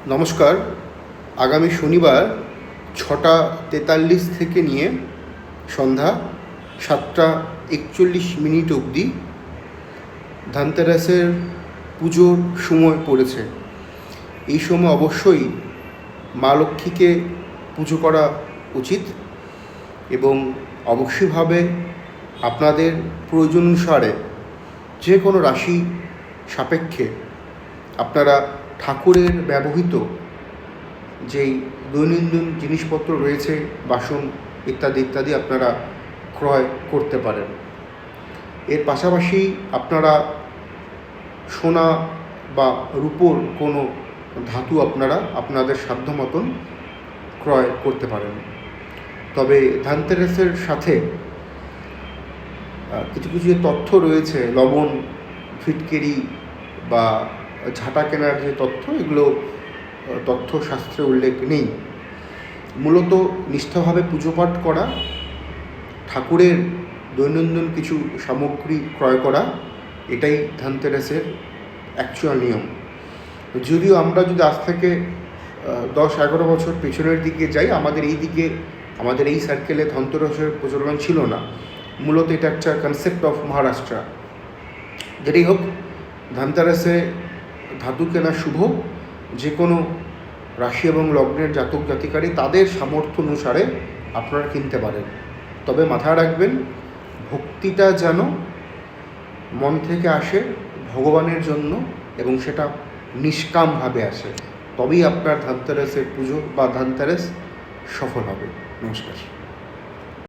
নমস্কার। আগামী শনিবার 6:43 থেকে নিয়ে সন্ধ্যা 7:41 অবধি ধনতেরাসের পুজোর সময় পড়েছে। এই সময় অবশ্যই মা লক্ষ্মীকে পুজো করা উচিত এবং অবশ্যইভাবে আপনাদের প্রয়োজন অনুসারে যে কোনো রাশি সাপেক্ষে আপনারা ঠাকুরের ব্যবহৃত যেই দৈনন্দিন জিনিসপত্র রয়েছে, বাসন ইত্যাদি ইত্যাদি আপনারা ক্রয় করতে পারেন। এর পাশাপাশি আপনারা সোনা বা রূপোর কোনো ধাতু আপনারা আপনাদের সাধ্য মতন ক্রয় করতে পারেন। তবে ধনতেরাসের সাথে কিছু কিছু তথ্য রয়েছে, লবণ, ফিটকিরি বা ঝাঁটা কেনার যে তথ্য, এগুলো তথ্য শাস্ত্রে উল্লেখ নেই। মূলত নিষ্ঠাভাবে পুজো পাঠ করা, ঠাকুরের দৈনন্দিন কিছু সামগ্রী ক্রয় করা, এটাই ধনতেরাসের অ্যাকচুয়াল নিয়ম। যদিও আমরা যদি আজ থেকে 10-11 বছর পেছনের দিকে যাই, আমাদের এই সার্কেলে ধনতেরাসের প্রচলন ছিল না। মূলত এটা একটা কনসেপ্ট অফ মহারাষ্ট্র। যেটাই হোক, ধনতেরাসে ধাতু কেনা শুভ। যে কোনো রাশি এবং লগ্নের জাতক জাতিকারী তাদের সামর্থ্য অনুসারে আপনারা কিনতে পারেন। তবে মাথায় রাখবেন, ভক্তিটা যেন মন থেকে আসে ভগবানের জন্য এবং সেটা নিষ্কামভাবে আসে, তবেই আপনার ধনতেরাসের পুজো বা ধনতেরাস সফল হবে। নমস্কার।